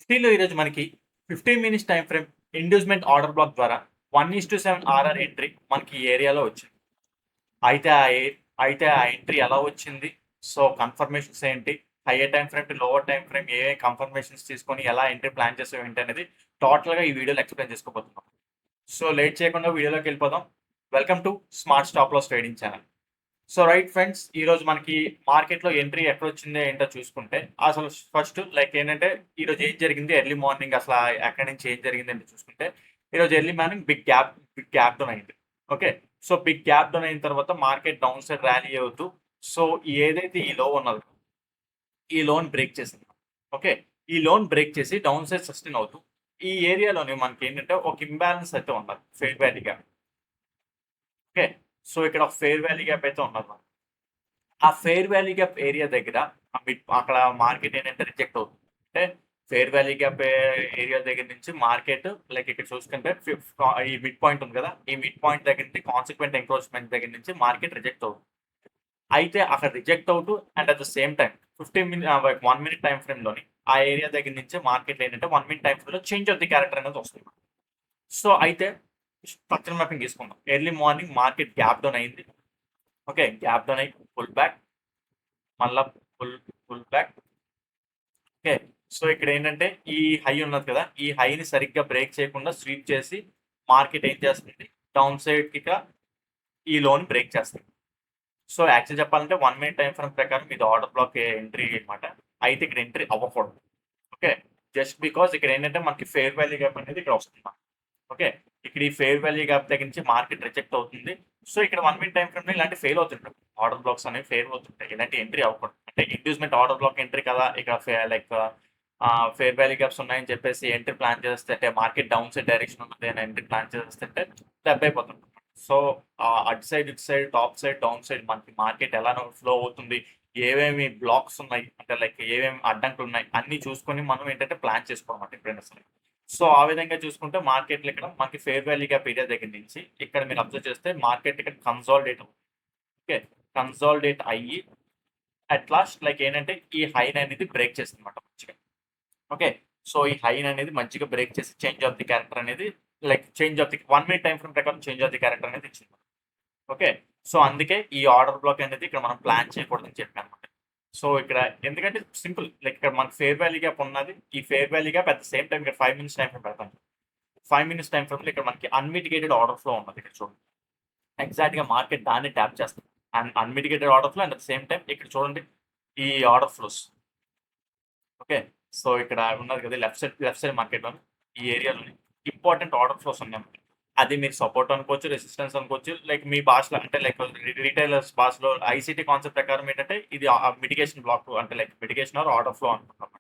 Still ఈరోజు మనకి 15 minutes time frame inducement order black ద్వారా 1:7 ఆర్ఆర్ ఎంట్రీ మనకి ఈ ఏరియాలో వచ్చింది. అయితే ఆ ఎంట్రీ ఎలా వచ్చింది? సో కన్ఫర్మేషన్స్ ఏంటి? Hire time frame to lower time frame A confirmations తీసుకొని ఎలా ఎంట్రీ ప్లాన్ చేసావు ఏంటి అనేది టోటల్‌గా ఈ వీడియోలో ఎక్స్‌ప్లెయిన్ చేసుకోబోతున్నాం. సో లేట్ చేయకుండా వీడియోలోకి వెళ్ళిపోదాం. Welcome to smart stop loss trading channel. So right friends, ఈరోజు మనకి మార్కెట్‌లో ఎంట్రీ ఎక్కడొచ్చిందో ఏంటో చూసుకుంటే, అసలు ఫస్ట్ లైక్ ఏంటంటే, ఈరోజు ఏం జరిగింది ఎర్లీ మార్నింగ్ అసల ఎక్కడి నుంచి ఏం జరిగిందంటే చూసుకుంటే, ఈరోజు early morning big gap down అయింది. Okay. So, big gap down అయిన తర్వాత మార్కెట్ డౌన్ సైడ్ ర్యాలీ అవుతూ, సో, ఏదైతే ఈ లో ఉన్నదో, ఈ లోని బ్రేక్ చేసింది. ఓకే. ఈ లోన్ బ్రేక్ చేసి డౌన్ సైడ్ సస్టైన్ అవుతూ, ఈ ఏరియాలోనే మనకేంటంటే ఒక ఇంబాలన్స్ అయితే ఉన్నది. Fair value gap. Okay. So, ఇక్కడ ఒక ఫెయిర్ వాల్యూ గ్యాప్ అయితే ఉన్నది. ఆ ఫెయిర్ వాల్యూ గ్యాప్ ఏరియా దగ్గర అక్కడ మార్కెట్ ఏంటంటే రిజెక్ట్ అవుతుంది. అంటే ఫెయిర్ వాల్యూ గ్యాప్ ఏరియా దగ్గర నుంచి మార్కెట్ లైక్ ఇక్కడ చూసుకుంటే ఈ మిడ్ పాయింట్ ఉంది కదా! ఈ మిడ్ పాయింట్ దగ్గర నుంచి కాన్సిక్వెంట్ ఎంక్రోచ్‌మెంట్ దగ్గర నుంచి మార్కెట్ రిజెక్ట్ అవుతుంది. అయితే అక్కడ రిజెక్ట్ అవుతూ and at the same time 1 minute time ఫ్రేమ్‌లోని ఆ ఏరియా దగ్గర నుంచి మార్కెట్‌లో ఏంటంటే 1 మినిట్ టైమ్ ఫ్రేమ్‌లో చేంజ్ ఆఫ్ ది క్యారెక్టర్ అనేది వస్తుంది. సో, అయితే స్ట్రక్చరల్ మ్యాపింగ్ తీసుకుందాం. Early morning market gap down అయింది. ఓకే. గ్యాప్ డౌన్ అయ్యి పుల్ బ్యాక్ మళ్ళా పుల్ బ్యాక్. ఓకే. సో, ఇక్కడేంటంటే ఈ హై ఉన్నది కదా! ఈ హైని సరిగ్గా బ్రేక్ చేయకుండా స్వీప్ చేసి మార్కెట్ ఏం చేస్తుంది? డౌన్ సైడ్‌కి ఈ లోని బ్రేక్ చేస్తుంది. సో, యాక్చువల్ చెప్పాలంటే 1 మినిట్ టైమ్ ఫ్రేమ్ ప్రకారం ఇది ఆర్డర్ బ్లాక్ ఎంట్రీ అన్నమాట. అయితే ఇక్కడ ఎంట్రీ అవ్వకూడదు. ఓకే. జస్ట్ బికాజ్ ఇక్కడేంటంటే మనకి ఫెయిర్ వాల్యూ గ్యాప్ అనేది ఇక్కడ వస్తుంది. ఓకే. ఇక్కడ ఈ ఫెయిర్ వాల్యూ గ్యాప్ దగ్గర నుంచి మార్కెట్ రిజెక్ట్ అవుతుంది. సో, ఇక్కడ 1 మినిట్ టైమ్ ఫ్రేమ్‌లో ఇలాంటి ఫెయిల్ అవుతుంటాయి. ఆర్డర్ బ్లాక్స్ అనేవి ఫెయిల్ అవుతుంటాయి. ఇలాంటి ఎంట్రీ అవ్వకూడదు. అంటే ఇండ్యూస్మెంట్ ఆర్డర్ బ్లాక్ ఎంట్రీ కదా! ఇక లైక్ ఫెయిర్ వాల్యూ గ్యాప్స్ ఉన్నాయని చెప్పేసి ఎంట్రీ ప్లాన్ చేస్తుంటే మార్కెట్ డౌన్ సైడ్ డైరెక్షన్ ఉన్నది అని ఎంట్రీ ప్లాన్ చేస్తుంటే దెబ్బైపోతుంటాం. సో, అటు సైడ్, ఇటు side, top side, down side మనకి మార్కెట్ ఎలా ఫ్లో అవుతుంది? ఏవేమి బ్లాక్స్ ఉన్నాయి? అంటే లైక్ ఏవేమి అడ్డంకులున్నాయి? అన్నీ చూసుకొని మనం ఏంటంటే ప్లాన్ చేసుకోవాలన్నమాట ఎప్పుడైనా సరే. సో, ఆ విధంగా చూసుకుంటే మార్కెట్‌లో ఇక్కడ మనకి ఫెయిర్ వాల్యూ గ్యాప్ ఏరియా దగ్గర నుంచి ఇక్కడ మీరు అబ్జర్వ్ చేస్తే మార్కెట్ ఇక్కడ కన్సాలిడేట్ అవుతుంది. ఓకే. కన్సాలిడేట్ అయ్యి అట్ లాస్ట్ లైక్ ఏంటంటే ఈ హైని అనేది బ్రేక్ చేసిందన్నమాట మంచిగా. ఓకే. సో, ఈ హైని అనేది మంచిగా బ్రేక్ చేసి చేంజ్ ఆఫ్ ది క్యారెక్టర్ అనేది like change of the 1 minute time frame ప్రకారం చేంజ్ ఆఫ్ ది క్యారెక్టర్ అనేది ఇచ్చింది. ఓకే. సో, అందుకే ఈ ఆర్డర్ బ్లాక్ అనేది ఇక్కడ మనం ప్లాన్ చేయకూడదని చెప్పానన్నమాట. సో, ఇక్కడ ఎందుకంటే సింపుల్ లైక్ ఇక్కడ మనకి ఫెయిర్ వాల్యూ గ్యాప్ ఉన్నది. ఈ fair value gap at the same time ఇక్కడ 5 మినిట్స్ టైమ్ ఫ్రేమ్ పెడతాను. 5 మినిట్స్ టైమ్ ఫ్రేమ్‌లో ఇక్కడ మనకి అన్‌మిటిగేటెడ్ ఆర్డర్ ఫ్లో ఉన్నది ఇక్కడ చూడండి. ఎగ్జాక్ట్‌గా మార్కెట్ దాన్ని ట్యాప్ చేస్తుంది. Unmitigated order flow and at the same time ఇక్కడ చూడండి ఈ ఆర్డర్ ఫ్లోస్. ఓకే. సో, ఇక్కడ ఉన్నది కదా! లెఫ్ట్ సైడ్ మార్కెట్‌లోని ఈ ఏరియాలోని ఇంపార్టెంట్ ఆర్డర్ ఫ్లోస్ ఉన్నాయన్నమాట. అది మీరు సపోర్ట్ అనుకోవచ్చు, రెసిస్టెన్స్ అనుకోవచ్చు. లైక్ మీ భాషలో అంటే లైక్ రిటైలర్స్ భాషలో ఐసీటీ కాన్సెప్ట్ ప్రకారం ఏంటంటే ఇది మిటిగేషన్ బ్లాక్ అంటే like mitigation or order flow అనుకుంటాం.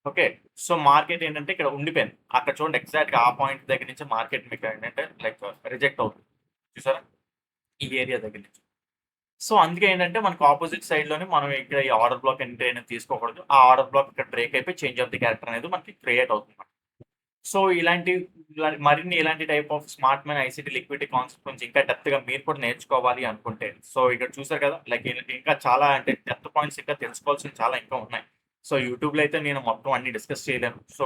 ఓకే. సో, మార్కెట్ ఏంటంటే ఇక్కడ ఉండిపోయింది. అక్కడ చూడండి ఎగ్జాక్ట్‌గా ఆ పాయింట్ దగ్గర నుంచి మార్కెట్ మీకు ఏంటంటే లైక్ రిజెక్ట్ అవుతుంది. చూసారా? ఈ ఏరియా దగ్గర నుంచి. సో, అందుకే ఏంటంటే మనకు అపోజిట్ సైడ్‌లోనే మనం ఇక్కడ ఈ ఆర్డర్ బ్లాక్ ఎంట్రీ అనేది తీసుకోకూడదు. ఆ ఆర్డర్ బ్లాక్ ఇక్కడ బ్రేక్ అయిపోయి చేంజ్ ఆఫ్ ది క్యారెక్టర్ అనేది మనకి క్రియేట్ అవుతుందన్నమాట. సో, మరిన్ని ఇలాంటి type of smart money ICT liquidity concept గురించి ఇంకా డెప్త్‌గా మీరు కూడా నేర్చుకోవాలి అనుకుంటే, సో, ఇక్కడ చూసారు కదా! లైక్ ఇంకా చాలా అంటే డెప్త్ పాయింట్స్ ఇంకా తెలుసుకోవాల్సినవి చాలా ఇంకా ఉన్నాయి. సో, యూట్యూబ్‌లో అయితే నేను మొత్తం అన్నీ డిస్కస్ చేయలేను. సో,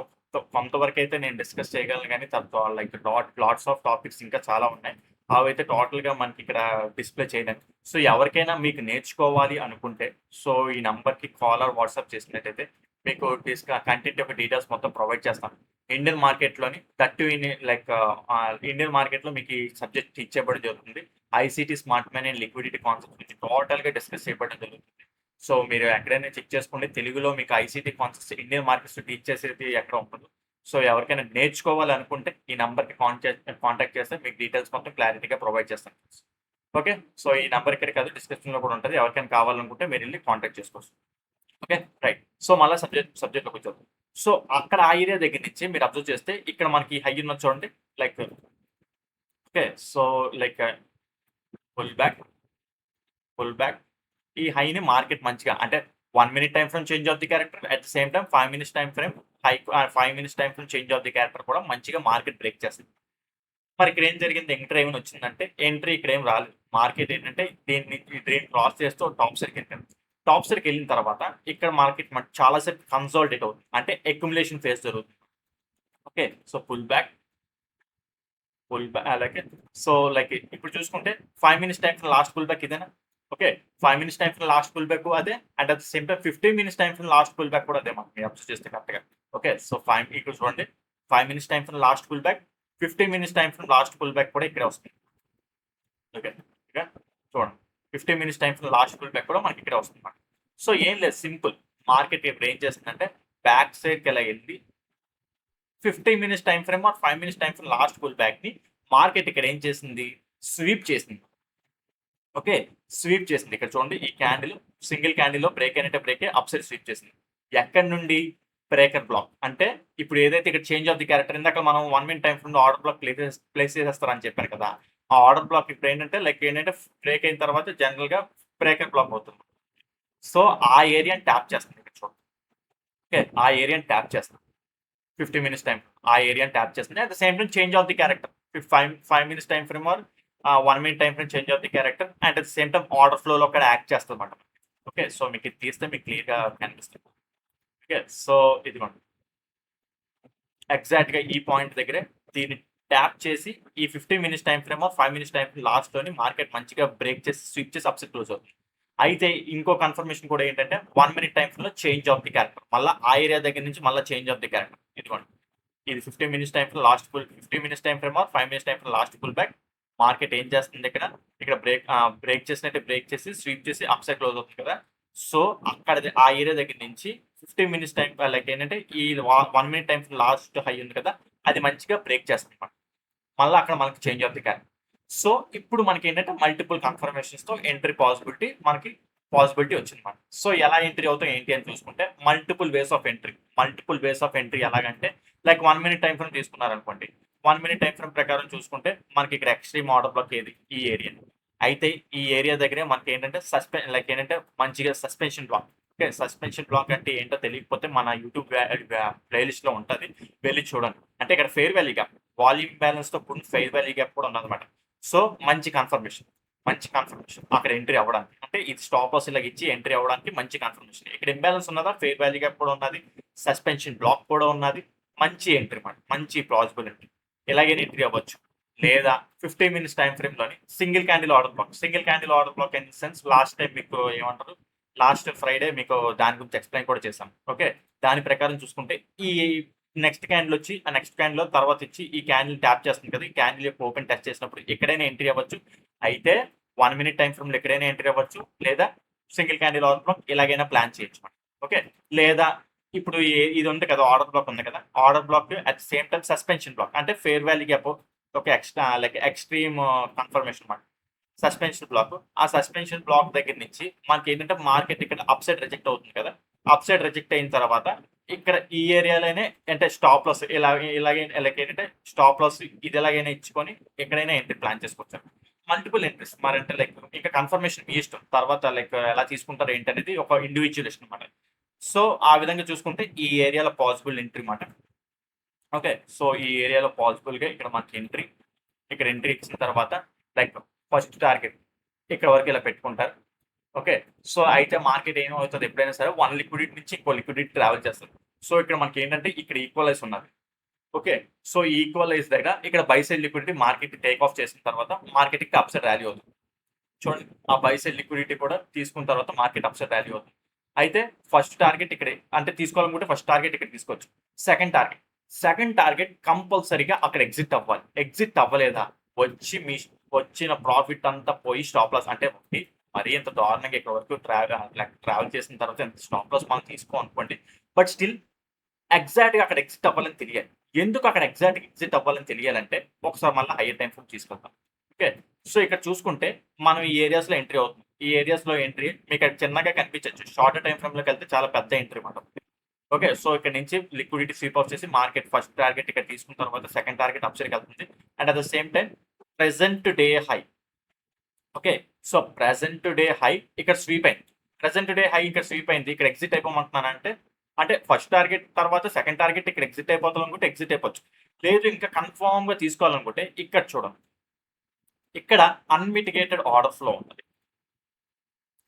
కొంతవరకైతే నేను డిస్కస్ చేయగలను గానీ లైక్ లాట్స్ ఆఫ్ టాపిక్స్ ఇంకా చాలా ఉన్నాయి. అవైతే టోటల్‌గా మనకి ఇక్కడ డిస్‌ప్లే చేయలేను. సో, ఎవరికైనా మీకు నేర్చుకోవాలి అనుకుంటే, సో, ఈ నంబర్‌కి కాల్ ఆర్ వాట్సాప్ చేసినట్టయితే మీకు కంటెంట్ యొక్క డీటెయిల్స్ మొత్తం ప్రొవైడ్ చేస్తాను. ఇండియన్ మార్కెట్‌లోని థట్ ఇన్ లైక్ ఇండియన్ మార్కెట్‌లో మీకు ఈ సబ్జెక్ట్ టీచ్ చేయబడడం జరుగుతుంది. ICT smart money and liquidity concepts గురించి టోటల్‌గా డిస్కస్ చేయబడడం జరుగుతుంది. సో, మీరు ఎక్కడైనా చెక్ చేసుకోండి. తెలుగులో మీకు ఐసీటీ కాన్సెప్ట్స్ ఇండియన్ మార్కెట్స్‌లో టీచ్ చేసేది ఎక్కడ ఉండదు. సో, ఎవరికైనా నేర్చుకోవాలనుకుంటే ఈ నంబర్‌కి కాంటాక్ట్ చేస్తే మీకు డీటెయిల్స్ మొత్తం క్లారిటీగా ప్రొవైడ్ చేస్తాను. ఓకే. సో, ఈ నంబర్ ఇక్కడ కాదు డిస్క్రిప్షన్‌లో కూడా ఉంటది. ఎవరికైనా కావాలనుకుంటే మీరెళ్లి కాంటాక్ట్ చేసుకోవచ్చు. ఓకే. రైట్. సో, మళ్ళా సబ్జెక్ట్‌లోకొచ్చేద్దాం. సో, అక్కడ ఆ ఏరియా దగ్గర నుంచి మీరు అబ్జర్వ్ చేస్తే ఇక్కడ మనకి హై ఉన్నది చూడండి. Like okay. So, like pull back, pull back. ఈ హైని మార్కెట్ మంచిగా అంటే 1 minute time frame change of the character at the same time 5 minutes time frame 5 minutes time frame change of the character కూడా మంచిగా market break చేస్తుంది. మరి ఇక్కడ ఏం జరిగింది? ఎంట్రీ ఏమైనా వచ్చిందంటే ఎంట్రీ ఇక్కడ ఏం రాలేదు. మార్కెట్ ఏంటంటే దీన్ని క్రాస్ చేస్తూ టాప్ సైడ్‌కెళ్ళిపోయింది. టాప్ సైడ్కి వెళ్ళిన తర్వాత ఇక్కడ మార్కెట్ చాలా సేపు కన్సాలిడేట్ అవుతుంది, అంటే అక్యుములేషన్ ఫేజ్ జరుగుతుంది. ఓకే, సో పుల్ బ్యాక్ అలాగే. సో లైక్ ఇప్పుడు చూసుకుంటే 5 minutes time for last pull back ఇదేనా? Okay, 5 minutes time for last pull back అదే, and at the same time 15 minutes time for last pull back కూడా అదే మనకి observe చేస్తే కరెక్ట్గా. ఓకే, సో 5 ఇక్కడ చూడండి, 5 minutes time for last pull back, 15 minutes time for last pull back కూడా ఇక్కడే వస్తుంది. ఓకే, ఇక చూడండి 15 minutes time for last pull back కూడా మనకి ఇక్కడే వస్తుంది అన్నమాట. సో ఏం లేదు, సింపుల్. మార్కెట్ ఇప్పుడు ఏం చేస్తుందంటే బ్యాక్ సైడ్కి ఎలా వెళ్ళి 15 minutes time frame or 5 minutes time frame last pull back ని మార్కెట్ ఇక్కడ ఏం చేసింది, స్వీప్ చేసింది. ఓకే, స్వీప్ చేసింది. ఇక్కడ చూడండి, ఈ క్యాండిల్ సింగిల్ క్యాండిల్ లో బ్రేక్ అయినట్టే బ్రేక్ అప్ సైడ్ స్వీప్ చేసింది. ఎక్కడి నుండి? Breaker block. అంటే ఇప్పుడు ఏదైతే ఇక్కడ చేంజ్ ఆఫ్ ది క్యారెక్టర్, ఇందాక మనం 1 minute time frame order block place చేసేస్తారని చెప్పారు కదా, ఆ ఆర్డర్ బ్లాక్ ఇప్పుడు ఏంటంటే లైక్ ఏంటంటే బ్రేక్ అయిన తర్వాత జనరల్ గా బ్రేకర్ బ్లాక్ అవుతుంది. సో ఆ ఏరియాని ట్యాప్ చేస్తుంది ఇక్కడ చూడండి. ఓకే, ఆ ఏరియాని ట్యాప్ చేస్తుంది 50 మినిట్స్ టైం, ఆ ఏరియాని ట్యాప్ చేస్తుంది. At the same time change of the character 5 minutes time frame or 1 minute time frame change of the character, and at the same time order ఫ్లోలో అక్కడ యాక్ట్ చేస్తుంది అనమాట. ఓకే, సో మీకు ఇది తీస్తే మీకు క్లియర్గా కనిపిస్తుంది. ఓకే, సో ఇదిగోండి ఎగ్జాక్ట్గా ఈ పాయింట్ దగ్గరే దీన్ని ట్యాప్ చేసి ఈ 15 minutes time frame 5 minutes time లాస్ట్లోని మార్కెట్ మంచిగా బ్రేక్ చేసి స్విచ్ చేసి అప్సెట్ క్లోజ్ అవుతుంది. అయితే ఇంకో కన్ఫర్మేషన్ కూడా ఏంటంటే 1 మినిట్ టైం ఫ్రేమ్లో చేంజ్ ఆఫ్ ది క్యారెక్టర్, మళ్ళీ ఆ ఏరియా దగ్గర నుంచి మళ్ళీ చేంజ్ ఆఫ్ ది క్యారెక్టర్. ఇదిగోండి, ఇది 15 minutes time frame last pull, 15 minutes time frame 5 minutes time frame last pull back. Market ఏం చేస్తుంది ఇక్కడ బ్రేక్ చేసినట్టే బ్రేక్ చేసి స్వీప్ చేసి అప్ సైడ్ క్లోజ్ అవుతుంది కదా. సో అక్కడ ఆ ఏరియా దగ్గర నుంచి 15 మినిట్స్ టైం లైక్ ఏంటంటే ఈ 1 మినిట్ టైం లాస్ట్ హై ఉంది కదా, అది మంచిగా బ్రేక్ చేస్తుంది అనమాట. మళ్ళీ అక్కడ మనకి change of the character. So ఇప్పుడు మనకి ఏంటంటే మల్టిపుల్ కన్ఫర్మేషన్స్ తో ఎంట్రీ పాసిబిలిటీ వచ్చింది మనకి. సో ఎలా ఎంట్రీ అవుతాం ఏంటి అని చూసుకుంటే మల్టిపుల్ వేస్ ఆఫ్ ఎంట్రీ ఎలాగంటే లైక్ 1 మినిట్ టైం ఫ్రేమ్ తీసుకున్నారనుకోండి, 1 మినిట్ టైం ఫ్రేమ్ ప్రకారం చూసుకుంటే మనకి ఇక్కడ ఎక్స్ట్రీమ్ ఆర్డర్ బ్లాక్ ఏది, ఈ ఏరియా. అయితే ఈ ఏరియా దగ్గరే మనకి ఏంటంటే మంచిగా suspension block. Okay, suspension block అంటే ఏంటో తెలియకపోతే మన యూట్యూబ్ ప్లేలిస్ట్ లో ఉంటుంది, వెళ్ళి చూడండి. అంటే ఇక్కడ fair value gap, volume balance తో కూడిన ఫెయిర్ వాల్యూ గ్యాప్ కూడా ఉన్నదన్నమాట. సో మంచి కన్ఫర్మేషన్ అక్కడ ఎంట్రీ అవ్వడానికి, అంటే ఇది స్టాప్ లాస్ ఇలా ఇచ్చి ఎంట్రీ అవ్వడానికి మంచి కన్ఫర్మేషన్. ఇక్కడ ఇంబ్యాలెన్స్ ఉన్నదా, ఫెయిర్ వాల్యూ గ్యాప్ కూడా ఉన్నది, సస్పెన్షన్ బ్లాక్ కూడా ఉన్నది, మంచి ఎంట్రీ మాట, మంచి ప్లాజిబుల్ ఎంట్రీ. ఎలాగైనా ఎంట్రీ అవ్వచ్చు. లేదా 15 మినిట్స్ టైం ఫ్రేమ్ లోని single candle order black in sense last time మీకు ఏమంటారు, లాస్ట్ ఫ్రైడే మీకు దాని గురించి ఎక్స్ప్లెయిన్ కూడా చేశాం. ఓకే, దాని ప్రకారం చూసుకుంటే ఈ నెక్స్ట్ క్యాండిల్ వచ్చి ఆ నెక్స్ట్ క్యాండిల్ తర్వాత ఇచ్చి ఈ క్యాండిల్ ట్యాప్ చేస్తుంది కదా, ఈ క్యాండిల్ యొక్క ఓపెన్ టెస్ట్ చేసినప్పుడు ఎక్కడైనా ఎంట్రీ అవ్వచ్చు. అయితే 1 మినిట్ టైం ఫ్రేమ్ లో ఎక్కడైనా ఎంట్రీ అవ్వచ్చు, లేదా సింగిల్ క్యాండిల్ ఆర్డర్ బ్లాక్ ఎలాగైనా ప్లాన్ చేయొచ్చు. ఓకే, లేదా ఇప్పుడు ఇది ఉంది కదా, ఆర్డర్ బ్లాక్ ఉంది కదా, order block at same time suspension block, అంటే ఫేర్ వాల్యూ గ్యాప్ ఒక ఎక్స్ట్రీమ్ కన్ఫర్మేషన్ అన్నమాట. సస్పెన్షన్ బ్లాక్, ఆ సస్పెన్షన్ బ్లాక్ దగ్గర నుంచి మనకి ఏంటంటే మార్కెట్ ఇక్కడ అప్ సైడ్ రిజెక్ట్ అవుతుంది కదా, అప్ సైడ్ రిజెక్ట్ అయిన తర్వాత ఇక్కడ ఈ ఏరియాలోనే అంటే స్టాప్ లాస్ ఎలాగైనా స్టాప్ లాస్ ఇది ఎలాగైనా ఇచ్చుకొని ఎక్కడైనా ఎంట్రీ ప్లాన్ చేసుకోవచ్చు. మల్టిపుల్ ఎంట్రీస్ మరి అంటే లైక్ ఇంకా కన్ఫర్మేషన్ మీ ఇష్టం, తర్వాత లైక్ ఎలా తీసుకుంటారు ఏంటి అనేది ఒక ఇండివిజువల్ అనమాట. సో ఆ విధంగా చూసుకుంటే ఈ ఏరియాలో పాసిబుల్ ఎంట్రీ మాట. ఓకే, సో ఈ ఏరియాలో పాసిబుల్ గా ఇక్కడ మనకి ఇక్కడ ఎంట్రీ ఇచ్చిన తర్వాత లైక్ ఫస్ట్ టార్గెట్ ఇక్కడ వరకు ఇలా పెట్టుకుంటారు. ఓకే, సో అయితే మార్కెట్ ఏమవుతుంది, ఎప్పుడైనా సరే 1 లిక్విడిటీ నుంచి ఇంకో లిక్విడిటీ ట్రావెల్ చేస్తారు. సో ఇక్కడ మనకి ఏంటంటే ఇక్కడ ఈక్వలైజ్ ఉన్నది. ఓకే, సో ఈక్వలైజ్ దగ్గర ఇక్కడ by side liquidity market take off చేసిన తర్వాత మార్కెట్ కి అప్ సైడ్ ర్యాలీ అవుతుంది. చూడండి, ఆ బై సైడ్ లిక్విడిటీ కూడా తీసుకున్న తర్వాత మార్కెట్ అప్ సైడ్ ర్యాలీ అవుతుంది. అయితే ఫస్ట్ టార్గెట్ ఇక్కడే, అంటే తీసుకోవాలనుకుంటే ఫస్ట్ టార్గెట్ ఇక్కడ తీసుకోవచ్చు. సెకండ్ టార్గెట్ కంపల్సరీగా అక్కడ ఎగ్జిట్ అవ్వాలి. ఎగ్జిట్ అవ్వలేదా వచ్చిన ప్రాఫిట్ అంతా పోయి స్టాప్ లాస్, అంటే మరీ ఎంత దారుణంగా ఇక్కడ వరకు ట్రావెల్ చేసిన తర్వాత ఎంత స్టాప్ లాస్ మనం తీసుకోనుకోండి, బట్ స్టిల్ ఎగ్జాక్ట్గా అక్కడ ఎగ్జిట్ అవ్వాలని తెలియాలి. ఎందుకు అక్కడ ఎగ్జిట్ అవ్వాలని తెలియాలంటే ఒకసారి మళ్ళీ హైయర్ టైం ఫ్రేమ్ తీసుకెళ్తాం. ఓకే, సో ఇక్కడ చూసుకుంటే మనం ఈ ఏరియాస్ లో ఎంట్రీ అవుతుంది. ఈ ఏరియాస్ లో ఎంట్రీ మీకు చిన్నగా కనిపించవచ్చు, షార్ట్ టైం ఫ్రేమ్ లోకి వెళ్తే చాలా పెద్ద ఎంట్రీ మాట. ఓకే, సో ఇక్కడ నుంచి లిక్విడిటీ స్వీప్ ఆఫ్ చేసి మార్కెట్ ఫస్ట్ టార్గెట్ ఇక్కడ తీసుకున్న తర్వాత సెకండ్ టార్గెట్ అప్ సైడ్కి వెళ్తుంది. And at the same time present day high. Okay, so present day high ఇక్కడ స్వీప్ అయింది. ఇక్కడ ఎగ్జిట్ అయిపోమంటున్నాను అంటే ఫస్ట్ టార్గెట్ తర్వాత సెకండ్ టార్గెట్ ఇక్కడ ఎగ్జిట్ అయిపోతాం అనుకుంటే ఎగ్జిట్ అయిపోవచ్చు. లేదు ఇంకా కన్ఫర్మ్ గా తీసుకోవాలనుకుంటే ఇక్కడ చూడండి, ఇక్కడ అన్మిటిగేటెడ్ ఆర్డర్ ఫ్లో ఉంటుంది.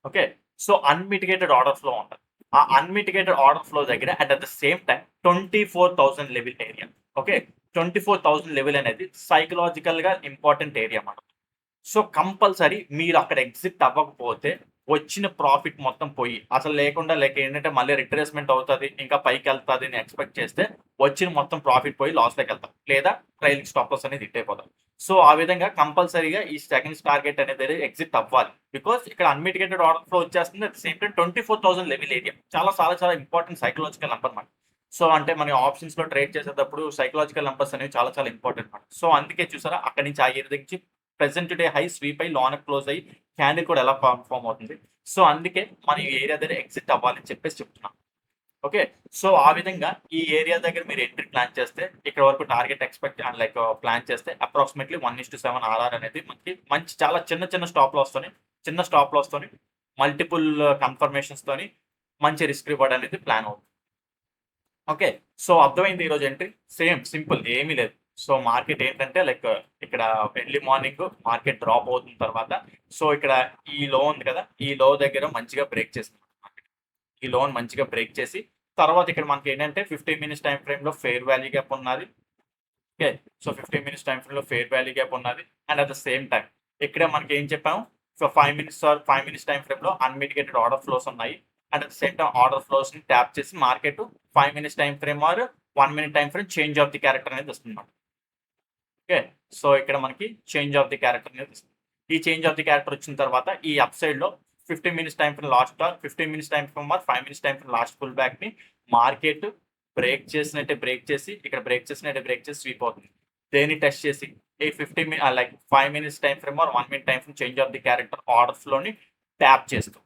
Okay, so unmitigated order flow ఉంటుంది. ఆ అన్మిటిగేటెడ్ ఆర్డర్ ఫ్లో దగ్గర and at the same time 24,000 level area. Okay. 24,000 level అనేది సైకలాజికల్‌గా ఇంపార్టెంట్ ఏరియా మనకు. సో కంపల్సరీ మీరు అక్కడ ఎగ్జిట్ అవ్వకపోతే వచ్చిన ప్రాఫిట్ మొత్తం పోయి అసలు లేకుండా ఏంటంటే మళ్ళీ రిట్రేస్మెంట్ అవుతది. ఇంకా పైకెళ్తది అని ఎక్స్‌పెక్ట్ చేస్తే వచ్చిన మొత్తం ప్రాఫిట్ పోయి లాస్‌లోకెళ్తాం. లేదా ట్రైలింగ్ స్టాప్ లాస్ అనేది హిట్ అయిపోతాం. సో ఆ విధంగా కంపల్సరీగా ఈ సెకండ్స్ టార్గెట్ అనేది ఎగ్జిట్ అవ్వాలి. బికాజ్ ఇక్కడ అన్‌మిటిగేటెడ్ ఆర్డర్ ఫ్లో వచ్చేస్తుంది. At the same time 24,000 level area. చాలా ఇంపార్టెంట్ సైకలాజికల్ నంబర్ మాట. సో అంటే మనం ఆప్షన్స్‌లో ట్రేడ్ చేసేటప్పుడు సైకలాజికల్ నంబర్స్ అనేవి చాలా ఇంపార్టెంట్ మాట. సో అందుకే చూసారా అక్కడి నుంచి ఆ ఏరియా నుంచి ప్రెజెంట్ డే హై స్వీప్ అయ్యి లోన క్లోజ్ అయ్యి క్యాండిల్ కూడా ఎలా ఫార్మ్ అవుతుంది. సో అందుకే మనం ఈ ఏరియా దగ్గర ఎగ్జిట్ అవ్వాలని చెప్పేసి చెప్తున్నాం. ఓకే. సో ఆ విధంగా ఈ ఏరియా దగ్గర మీరు ఎంట్రీ ప్లాన్ చేస్తే ఇక్కడ వరకు టార్గెట్ ఎక్స్‌పెక్ట్ ప్లాన్ చేస్తే అప్రాక్సిమేట్లీ 1:7 ఆర్ఆర్ అనేది మనకి మంచి చాలా చిన్న స్టాప్ లాస్‌తోని మల్టిపుల్ కన్ఫర్మేషన్స్‌తోని మంచి రిస్క్ రివార్డ్ అనేది ప్లాన్ అవుతుంది. ఓకే. సో అర్థమైంది ఈరోజు ఎంట్రీ. సేమ్ సింపుల్ ఏమీ లేదు. సో మార్కెట్ ఏంటంటే ఇక్కడ ఎర్లీ మార్నింగ్ మార్కెట్ డ్రాప్ అవుతున్న తర్వాత సో ఇక్కడ ఈ లో ఉంది కదా! ఈ లో దగ్గర మంచిగా బ్రేక్ చేసింది మార్కెట్. ఈ లోని మంచిగా బ్రేక్ చేసి తర్వాత ఇక్కడ మనకేంటంటే 15 మినిట్స్ టైమ్ ఫ్రేమ్‌లో ఫెయిర్ వాల్యూ గ్యాప్ ఉన్నది. ఓకే. సో 15 మినిట్స్ టైమ్ ఫ్రేమ్‌లో ఫెయిర్ వాల్యూ గ్యాప్ ఉన్నది. And at the same time ఇక్కడే మనకేం చెప్పాము. సో 5 మినిట్స్ టైమ్ ఫ్రేమ్‌లో అన్‌మిటిగేటెడ్ ఆర్డర్ ఫ్లోస్ ఉన్నాయి. And at the same time order ఫ్లోస్‌ని ట్యాప్ చేసి market 5 minutes time frame or 1 minute time frame change of the character అనేది వస్తుందన్నమాట. ఓకే. సో ఇక్కడ మనకి చేంజ్ ఆఫ్ ది క్యారెక్టర్ అనేది వస్తుంది. ఈ చేంజ్ ఆఫ్ ది క్యారెక్టర్ వచ్చిన తర్వాత ఈ అప్ సైడ్‌లో 15 minutes time frame last torque, 15 minutes time frame or 5 minutes time frame last pull బ్యాక్‌ని మార్కెట్ బ్రేక్ చేసినట్టే బ్రేక్ చేసి ఇక్కడ బ్రేక్ చేసి స్వీప్ అవుతుంది. దేన్ని టెస్ట్ చేసి ఈ 5 minutes time frame or 1 minute time frame change of the character order ఫ్లోని ట్యాప్ చేస్తూ.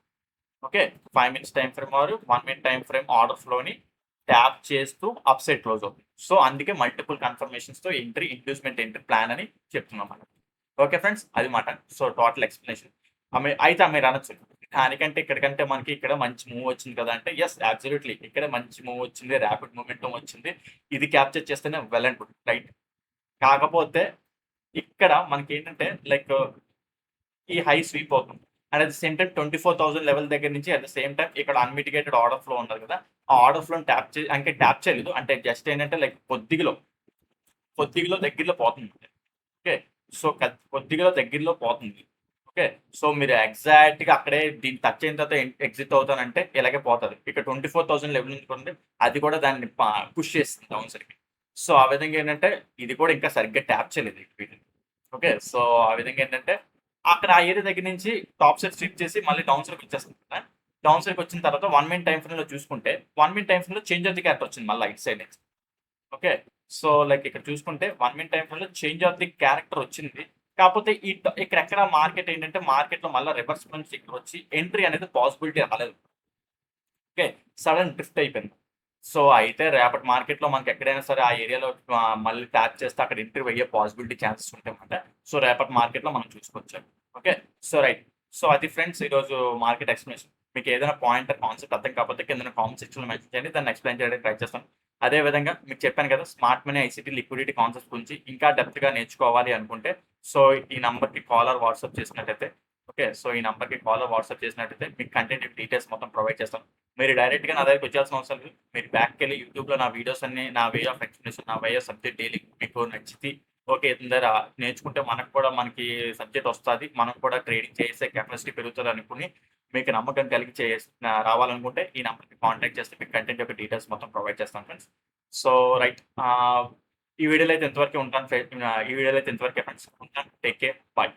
Okay. 5 minutes time frame or 1 minute time frame order ఫ్లోని ట్యాప్ చేస్తూ అప్ సైడ్ క్లోజ్ అవుతుంది. సో అందుకే మల్టిపుల్ కన్ఫర్మేషన్స్‌తో ఇండ్యూస్‌మెంట్ ఎంట్రీ ప్లాన్ అని చెప్తున్నాం మనం. Okay friends. అది మాట. So total explanation. అయితే మీరు అనొచ్చు. దానికంటే ఇక్కడికంటే మనకి ఇక్కడ మంచి మూవ్ వచ్చింది కదా! అంటే యెస్ అబ్సల్యూట్‌లీ ఇక్కడ మంచి మూవ్ వచ్చింది. రాపిడ్ మొమెంటమ్ వచ్చింది. ఇది క్యాప్చర్ చేస్తేనే వెల్ అండ్ గుడ్. రైట్. కాకపోతే ఇక్కడ మనకేంటంటే ఈ హై స్వీప్ అవుతుంది. And at the same time 24,000 level దగ్గర నుంచి అట్ ద సేమ్ టైమ్ ఇక్కడ అన్‌మిటిగేటెడ్ ఆర్డర్ ఫ్లో ఉన్నది కదా! ఆ ఆర్డర్ ఫ్లోని ట్యాప్ చేయలేదు. అంటే జస్ట్ ఏంటంటే కొద్దిగలో దగ్గరలో పోతుంది. ఓకే. సో కొద్దిగలో దగ్గరలో పోతుంది. ఓకే. సో మీరు ఎగ్జాక్ట్‌గా అక్కడే దీన్ని టచ్ అయిన తర్వాత ఎగ్జిట్ అవుతానంటే ఇలాగే పోతది. ఇక్కడ 24,000 లెవెల్ ఉంది. అది కూడా దాన్ని పుష్ చేస్తుంది డౌన్ సైడ్‌కి. సో ఆ విధంగా ఏంటంటే ఇది కూడా ఇంకా సరిగ్గా ట్యాప్ చేయలేదు వీటిని. ఓకే. సో ఆ విధంగా ఏంటంటే అక్కడ ఆ ఏరియా దగ్గర నుంచి టాప్ సైడ్ స్విప్ చేసి మళ్ళీ డౌన్ సైడ్‌కి వచ్చేస్తుంది కదా! డౌన్ సైడ్‌కి వచ్చిన తర్వాత 1 మినిట్ టైమ్ ఫ్రేమ్‌లో చూసుకుంటే 1 మినిట్ టైమ్ ఫ్రేమ్‌లో చేంజ్ ఆఫ్ ది క్యారెక్టర్ వచ్చింది మళ్ళా ఇటు సైడ్ నుంచి. ఓకే. సో ఇక్కడ చూసుకుంటే 1 మినిట్ టైమ్ ఫ్రేమ్‌లో చేంజ్ ఆఫ్ ది క్యారెక్టర్ వచ్చింది. కాకపోతే ఇక్కడెక్కడ మార్కెట్ ఏంటంటే మార్కెట్‌లో మళ్ళా రివర్స్ నుంచి ఇక్కడొచ్చి ఎంట్రీ అనేది పాసిబిలిటీ రాలేదు. ఓకే. సడెన్ డ్రిఫ్ట్ అయిపోయింది. సో అయితే రేపటి మార్కెట్‌లో మనకెక్కడైనా సరే ఆ ఏరియాలో మళ్ళీ ట్యాప్ చేస్తే అక్కడ ఎంట్రీ అయ్యే పాసిబిలిటీ ఛాన్సెస్ ఉంటాయన్నమాట. సో రేపటి మార్కెట్‌లో మనం చూసుకోవచ్చు. ఓకే. So right. సో అది ఫ్రెండ్స్ ఈరోజు మార్కెట్ ఎక్స్‌ప్లనేషన్. మీకు ఏదైనా పాయింట్ ఆర్ కాన్సెప్ట్ అర్థం కాకపోతే కిందన కామెంట్ సెక్షన్‌లో మెన్షన్ చేయండి. దాన్ని ఎక్స్‌ప్లెయిన్ చేయడానికి ట్రై చేస్తాను. అదే విధంగా మీకు చెప్పాను కదా! Smart money, ICT, liquidity concepts గురించి ఇంకా డెప్త్‌గా నేర్చుకోవాలి అనుకుంటే సో ఈ నంబర్‌కి కాల్ ఆర్ వాట్సాప్ చేసినట్టయితే ఓకే. సో ఈ నంబర్‌కి కాల్ ఆర్ వాట్సాప్ చేసినట్టయితే మీకు కంటెంట్ డీటెయిల్స్ మొత్తం ప్రొవైడ్ చేస్తాను. మీరు డైరెక్ట్‌గా నా దగ్గరికి వచ్చేయాల్సిన అవసరం లేదు. మీరు బ్యాక్‌కెళ్ళి యూట్యూబ్‌లో నా వీడియోస్ అన్నీ నా వే ఆఫ్ ఎక్స్‌ప్లనేషన్, నా వే ఆఫ్ సబ్జెక్ట్ డీలింగ్ మీకు నచ్చితే ఓకే. ఇందర నేర్చుకుంటే మనకి సబ్జెక్ట్ వస్తది. మనం కూడా ట్రేడింగ్ చేసే కెపాసిటీ పెరుగుతదనుకుని మీకు నమ్మకం కలిగి రావాలనుకుంటే ఈ నంబర్‌కి కాంటాక్ట్ చేస్తే మీకు కంటెంట్ యొక్క డీటెయిల్స్ మొత్తం ప్రొవైడ్ చేస్తాను ఫ్రెండ్స్. So right. ఈ వీడియోలో అయితే ఇంతవరకే ఉంటాను ఈ వీడియోలో అయితే ఇంతవరకే ఫ్రెండ్స్. ఉంటాను. Take care. బై.